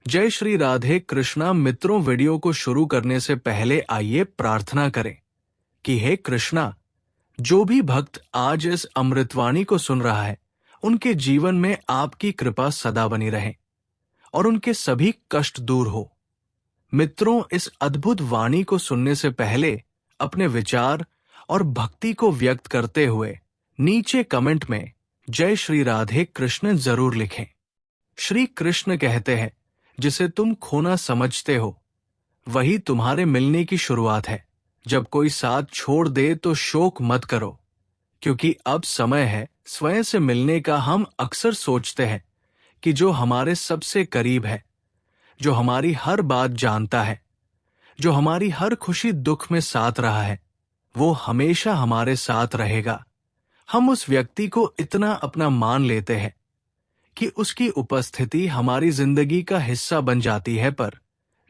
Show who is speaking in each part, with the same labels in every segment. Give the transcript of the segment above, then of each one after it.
Speaker 1: जय श्री राधे कृष्णा। मित्रों, वीडियो को शुरू करने से पहले आइए प्रार्थना करें कि हे कृष्णा, जो भी भक्त आज इस अमृतवाणी को सुन रहा है, उनके जीवन में आपकी कृपा सदा बनी रहे और उनके सभी कष्ट दूर हो। मित्रों, इस अद्भुत वाणी को सुनने से पहले अपने विचार और भक्ति को व्यक्त करते हुए नीचे कमेंट में जय श्री राधे कृष्ण जरूर लिखें। श्री कृष्ण कहते हैं, जिसे तुम खोना समझते हो वही तुम्हारे मिलने की शुरुआत है। जब कोई साथ छोड़ दे तो शोक मत करो, क्योंकि अब समय है स्वयं से मिलने का। हम अक्सर सोचते हैं कि जो हमारे सबसे करीब है, जो हमारी हर बात जानता है, जो हमारी हर खुशी दुख में साथ रहा है, वो हमेशा हमारे साथ रहेगा। हम उस व्यक्ति को इतना अपना मान लेते हैं कि उसकी उपस्थिति हमारी जिंदगी का हिस्सा बन जाती है, पर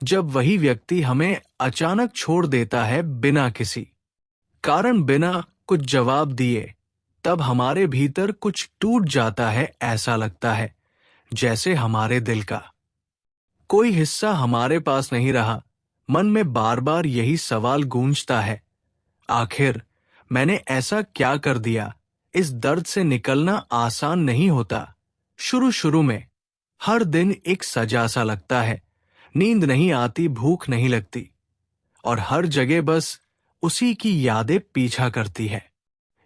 Speaker 1: जब वही व्यक्ति हमें अचानक छोड़ देता है बिना किसी कारण, बिना कुछ जवाब दिए, तब हमारे भीतर कुछ टूट जाता है। ऐसा लगता है जैसे हमारे दिल का कोई हिस्सा हमारे पास नहीं रहा। मन में बार बार यही सवाल गूंजता है, आखिर मैंने ऐसा क्या कर दिया। इस दर्द से निकलना आसान नहीं होता। शुरू शुरू में हर दिन एक सजा सा लगता है। नींद नहीं आती, भूख नहीं लगती और हर जगह बस उसी की यादें पीछा करती है।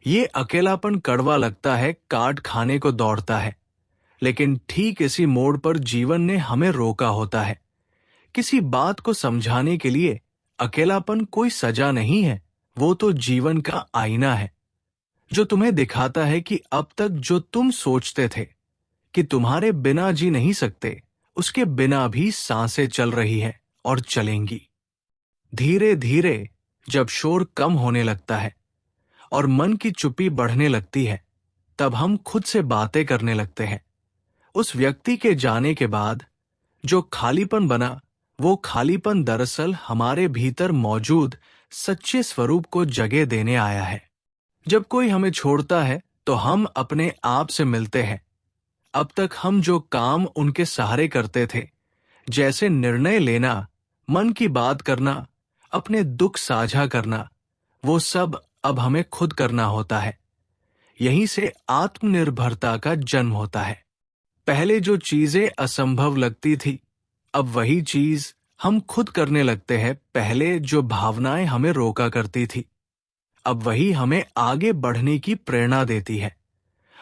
Speaker 1: ये अकेलापन कड़वा लगता है, काट खाने को दौड़ता है। लेकिन ठीक इसी मोड़ पर जीवन ने हमें रोका होता है। किसी बात को समझाने के लिए अकेलापन कोई सजा नहीं है, वो तो जीवन का आईना है, जो तुम्हें दिखाता है कि अब तक जो तुम सोचते थे कि तुम्हारे बिना जी नहीं सकते, उसके बिना भी सांसें चल रही है और चलेंगी। धीरे धीरे जब शोर कम होने लगता है और मन की चुप्पी बढ़ने लगती है, तब हम खुद से बातें करने लगते हैं। उस व्यक्ति के जाने के बाद जो खालीपन बना, वो खालीपन दरअसल हमारे भीतर मौजूद सच्चे स्वरूप को जगह देने आया है। जब कोई हमें छोड़ता है तो हम अपने आप से मिलते हैं। अब तक हम जो काम उनके सहारे करते थे, जैसे निर्णय लेना, मन की बात करना, अपने दुख साझा करना, वो सब अब हमें खुद करना होता है। यहीं से आत्मनिर्भरता का जन्म होता है। पहले जो चीजें असंभव लगती थी, अब वही चीज हम खुद करने लगते हैं। पहले जो भावनाएं हमें रोका करती थी, अब वही हमें आगे बढ़ने की प्रेरणा देती है।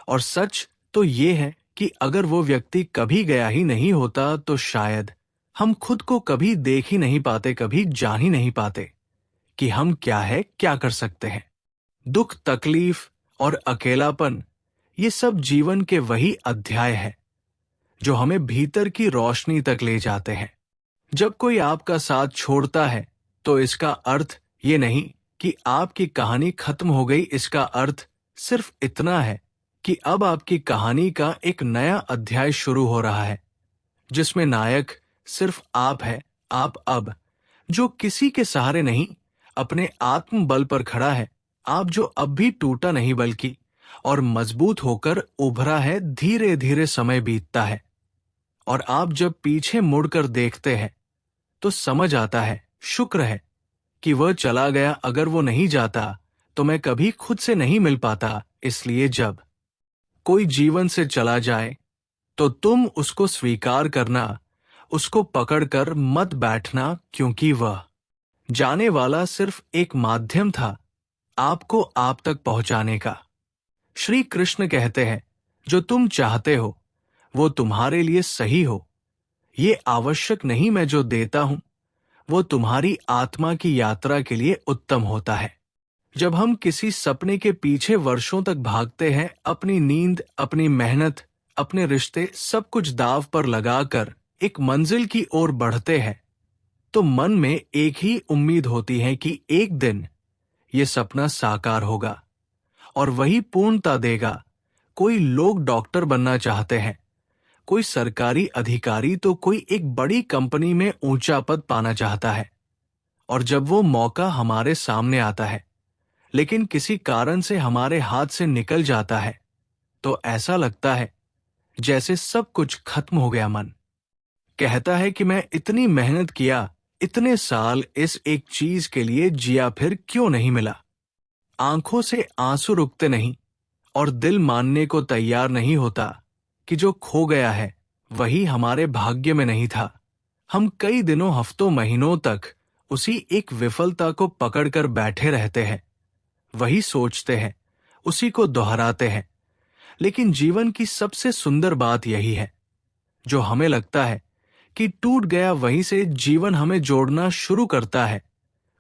Speaker 1: और सच तो ये है कि अगर वो व्यक्ति कभी गया ही नहीं होता तो शायद हम खुद को कभी देख ही नहीं पाते, कभी जान ही नहीं पाते कि हम क्या है, क्या कर सकते हैं। दुख, तकलीफ और अकेलापन, ये सब जीवन के वही अध्याय है जो हमें भीतर की रोशनी तक ले जाते हैं। जब कोई आपका साथ छोड़ता है तो इसका अर्थ ये नहीं कि आपकी कहानी खत्म हो गई। इसका अर्थ सिर्फ इतना है कि अब आपकी कहानी का एक नया अध्याय शुरू हो रहा है, जिसमें नायक सिर्फ आप है। आप अब जो किसी के सहारे नहीं, अपने आत्मबल पर खड़ा है। आप जो अब भी टूटा नहीं बल्कि और मजबूत होकर उभरा है। धीरे धीरे समय बीतता है और आप जब पीछे मुड़कर देखते हैं तो समझ आता है, शुक्र है कि वह चला गया। अगर वो नहीं जाता तो मैं कभी खुद से नहीं मिल पाता। इसलिए जब कोई जीवन से चला जाए तो तुम उसको स्वीकार करना, उसको पकड़कर मत बैठना, क्योंकि वह जाने वाला सिर्फ एक माध्यम था आपको आप तक पहुंचाने का। श्री कृष्ण कहते हैं, जो तुम चाहते हो वो तुम्हारे लिए सही हो। ये आवश्यक नहीं मैं जो देता हूं, वो तुम्हारी आत्मा की यात्रा के लिए उत्तम होता है। जब हम किसी सपने के पीछे वर्षों तक भागते हैं, अपनी नींद, अपनी मेहनत, अपने रिश्ते, सब कुछ दांव पर लगाकर एक मंजिल की ओर बढ़ते हैं, तो मन में एक ही उम्मीद होती है कि एक दिन ये सपना साकार होगा और वही पूर्णता देगा। कोई लोग डॉक्टर बनना चाहते हैं, कोई सरकारी अधिकारी, तो कोई एक बड़ी कंपनी में ऊंचा पद पाना चाहता है। और जब वो मौका हमारे सामने आता है लेकिन किसी कारण से हमारे हाथ से निकल जाता है, तो ऐसा लगता है जैसे सब कुछ खत्म हो गया। मन कहता है कि मैं इतनी मेहनत किया, इतने साल इस एक चीज के लिए जिया, फिर क्यों नहीं मिला। आंखों से आंसू रुकते नहीं और दिल मानने को तैयार नहीं होता कि जो खो गया है वही हमारे भाग्य में नहीं था। हम कई दिनों, हफ्तों, महीनों तक उसी एक विफलता को पकड़कर बैठे रहते हैं, वही सोचते हैं, उसी को दोहराते हैं। लेकिन जीवन की सबसे सुंदर बात यही है, जो हमें लगता है कि टूट गया, वहीं से जीवन हमें जोड़ना शुरू करता है।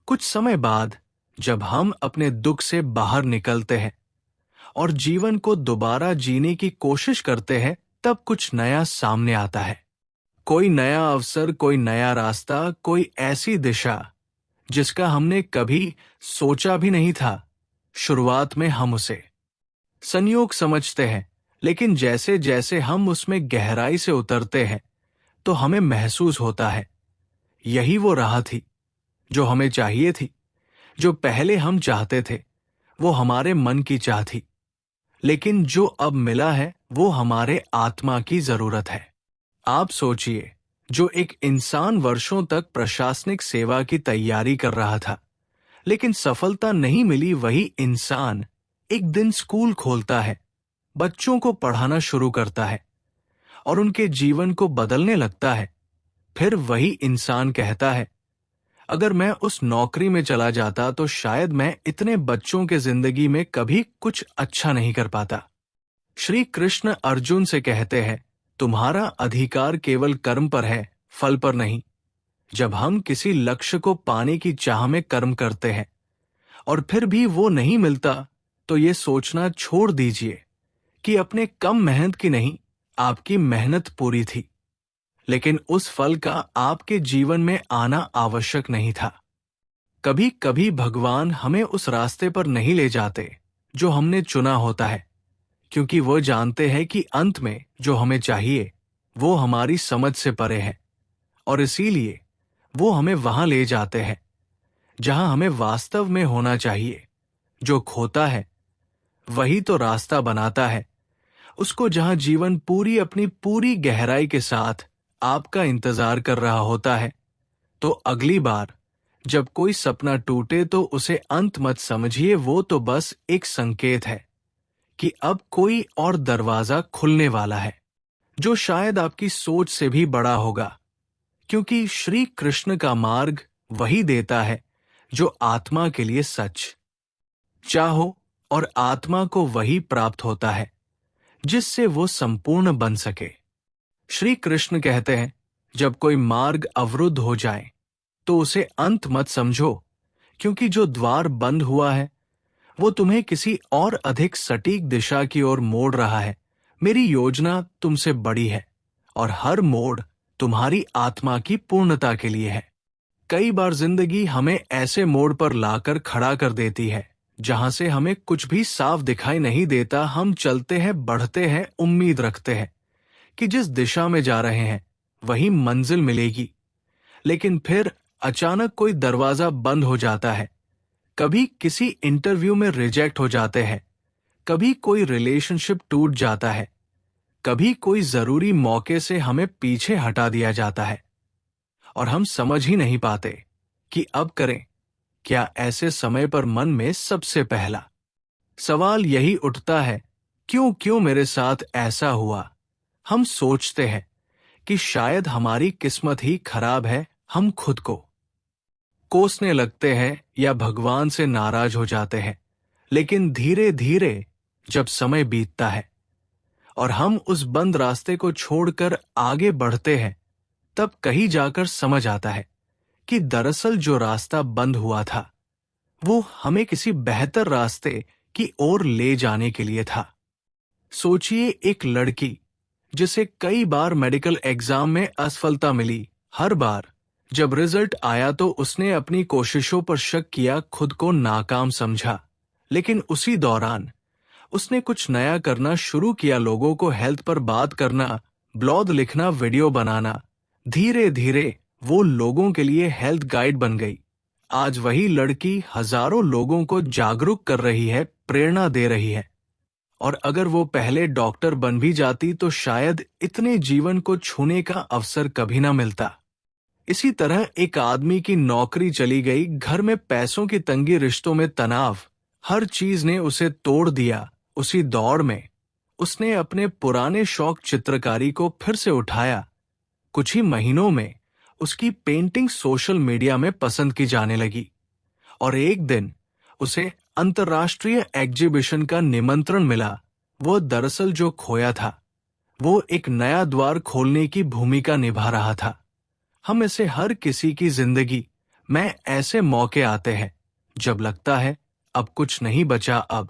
Speaker 1: कुछ समय बाद जब हम अपने दुख से बाहर निकलते हैं और जीवन को दोबारा जीने की कोशिश करते हैं, तब कुछ नया सामने आता है। कोई नया अवसर, कोई नया रास्ता, कोई ऐसी दिशा जिसका हमने कभी सोचा भी नहीं था। शुरुआत में हम उसे संयोग समझते हैं, लेकिन जैसे जैसे हम उसमें गहराई से उतरते हैं तो हमें महसूस होता है यही वो राह थी जो हमें चाहिए थी। जो पहले हम चाहते थे वो हमारे मन की चाह थी, लेकिन जो अब मिला है वो हमारे आत्मा की जरूरत है। आप सोचिए, जो एक इंसान वर्षों तक प्रशासनिक सेवा की तैयारी कर रहा था, लेकिन सफलता नहीं मिली, वही इंसान एक दिन स्कूल खोलता है, बच्चों को पढ़ाना शुरू करता है और उनके जीवन को बदलने लगता है। फिर वही इंसान कहता है, अगर मैं उस नौकरी में चला जाता तो शायद मैं इतने बच्चों के जिंदगी में कभी कुछ अच्छा नहीं कर पाता। श्री कृष्ण अर्जुन से कहते हैं, तुम्हारा अधिकार केवल कर्म पर है, फल पर नहीं। जब हम किसी लक्ष्य को पाने की चाह में कर्म करते हैं और फिर भी वो नहीं मिलता, तो ये सोचना छोड़ दीजिए कि अपने कम मेहनत की नहीं, आपकी मेहनत पूरी थी, लेकिन उस फल का आपके जीवन में आना आवश्यक नहीं था। कभी कभी भगवान हमें उस रास्ते पर नहीं ले जाते जो हमने चुना होता है, क्योंकि वो जानते हैं कि अंत में जो हमें चाहिए वो हमारी समझ से परे है, और इसीलिए वो हमें वहां ले जाते हैं जहां हमें वास्तव में होना चाहिए। जो खोता है वही तो रास्ता बनाता है उसको, जहां जीवन पूरी अपनी पूरी गहराई के साथ आपका इंतजार कर रहा होता है। तो अगली बार जब कोई सपना टूटे तो उसे अंत मत समझिए, वो तो बस एक संकेत है कि अब कोई और दरवाजा खुलने वाला है, जो शायद आपकी सोच से भी बड़ा होगा, क्योंकि श्री कृष्ण का मार्ग वही देता है जो आत्मा के लिए सच चाहो, और आत्मा को वही प्राप्त होता है जिससे वो संपूर्ण बन सके। श्री कृष्ण कहते हैं, जब कोई मार्ग अवरुद्ध हो जाए तो उसे अंत मत समझो, क्योंकि जो द्वार बंद हुआ है वो तुम्हें किसी और अधिक सटीक दिशा की ओर मोड़ रहा है। मेरी योजना तुमसे बड़ी है और हर मोड़ तुम्हारी आत्मा की पूर्णता के लिए है। कई बार जिंदगी हमें ऐसे मोड़ पर लाकर खड़ा कर देती है जहां से हमें कुछ भी साफ दिखाई नहीं देता। हम चलते हैं, बढ़ते हैं, उम्मीद रखते हैं कि जिस दिशा में जा रहे हैं वही मंजिल मिलेगी, लेकिन फिर अचानक कोई दरवाजा बंद हो जाता है। कभी किसी इंटरव्यू में रिजेक्ट हो जाते हैं, कभी कोई रिलेशनशिप टूट जाता है, कभी कोई जरूरी मौके से हमें पीछे हटा दिया जाता है, और हम समझ ही नहीं पाते कि अब करें क्या। ऐसे समय पर मन में सबसे पहला सवाल यही उठता है, क्यों क्यों मेरे साथ ऐसा हुआ। हम सोचते हैं कि शायद हमारी किस्मत ही खराब है। हम खुद को कोसने लगते हैं या भगवान से नाराज हो जाते हैं, लेकिन धीरे धीरे जब समय बीतता है और हम उस बंद रास्ते को छोड़कर आगे बढ़ते हैं, तब कहीं जाकर समझ आता है कि दरअसल जो रास्ता बंद हुआ था वो हमें किसी बेहतर रास्ते की ओर ले जाने के लिए था। सोचिए, एक लड़की जिसे कई बार मेडिकल एग्जाम में असफलता मिली, हर बार जब रिजल्ट आया तो उसने अपनी कोशिशों पर शक किया, खुद को नाकाम समझा, लेकिन उसी दौरान उसने कुछ नया करना शुरू किया। लोगों को हेल्थ पर बात करना, ब्लॉग लिखना, वीडियो बनाना। धीरे धीरे वो लोगों के लिए हेल्थ गाइड बन गई। आज वही लड़की हजारों लोगों को जागरूक कर रही है, प्रेरणा दे रही है। और अगर वो पहले डॉक्टर बन भी जाती तो शायद इतने जीवन को छूने का अवसर कभी ना मिलता। इसी तरह एक आदमी की नौकरी चली गई, घर में पैसों की तंगी, रिश्तों में तनाव, हर चीज ने उसे तोड़ दिया। उसी दौड़ में उसने अपने पुराने शौक चित्रकारी को फिर से उठाया। कुछ ही महीनों में उसकी पेंटिंग सोशल मीडिया में पसंद की जाने लगी और एक दिन उसे अंतर्राष्ट्रीय एग्जीबिशन का निमंत्रण मिला। वो दरअसल जो खोया था, वो एक नया द्वार खोलने की भूमिका निभा रहा था। हम इसे हर किसी की जिंदगी में ऐसे मौके आते हैं जब लगता है अब कुछ नहीं बचा। अब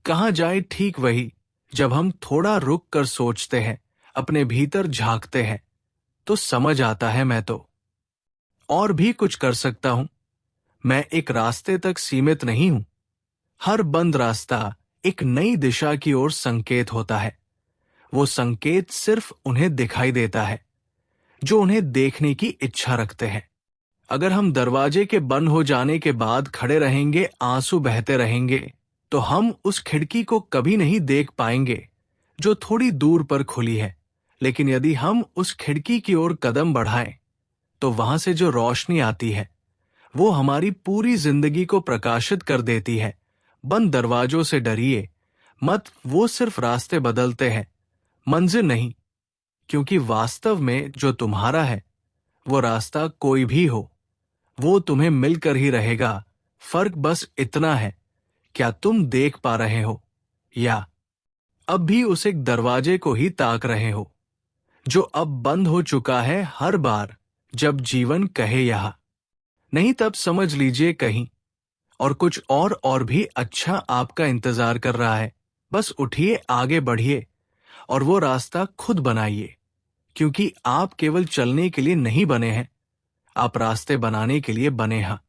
Speaker 1: कहाँ जाए, ठीक वही जब हम थोड़ा रुक कर सोचते हैं, अपने भीतर झांकते हैं, तो समझ आता है मैं तो और भी कुछ कर सकता हूं। मैं एक रास्ते तक सीमित नहीं हूं। हर बंद रास्ता एक नई दिशा की ओर संकेत होता है। वो संकेत सिर्फ उन्हें दिखाई देता है जो उन्हें देखने की इच्छा रखते हैं। अगर हम दरवाजे के बंद हो जाने के बाद खड़े रहेंगे, आंसू बहते रहेंगे, तो हम उस खिड़की को कभी नहीं देख पाएंगे जो थोड़ी दूर पर खुली है। लेकिन यदि हम उस खिड़की की ओर कदम बढ़ाएं, तो वहां से जो रोशनी आती है वो हमारी पूरी जिंदगी को प्रकाशित कर देती है। बंद दरवाजों से डरिए मत, वो सिर्फ रास्ते बदलते हैं, मंजिल नहीं। क्योंकि वास्तव में जो तुम्हारा है वो रास्ता कोई भी हो, वो तुम्हें मिलकर ही रहेगा। फर्क बस इतना है, क्या तुम देख पा रहे हो या अब भी उस एक दरवाजे को ही ताक रहे हो जो अब बंद हो चुका है। हर बार जब जीवन कहे यहाँ नहीं, तब समझ लीजिए कहीं और कुछ और भी अच्छा आपका इंतजार कर रहा है। बस उठिए, आगे बढ़िए और वो रास्ता खुद बनाइए। क्योंकि आप केवल चलने के लिए नहीं बने हैं, आप रास्ते बनाने के लिए बने हैं।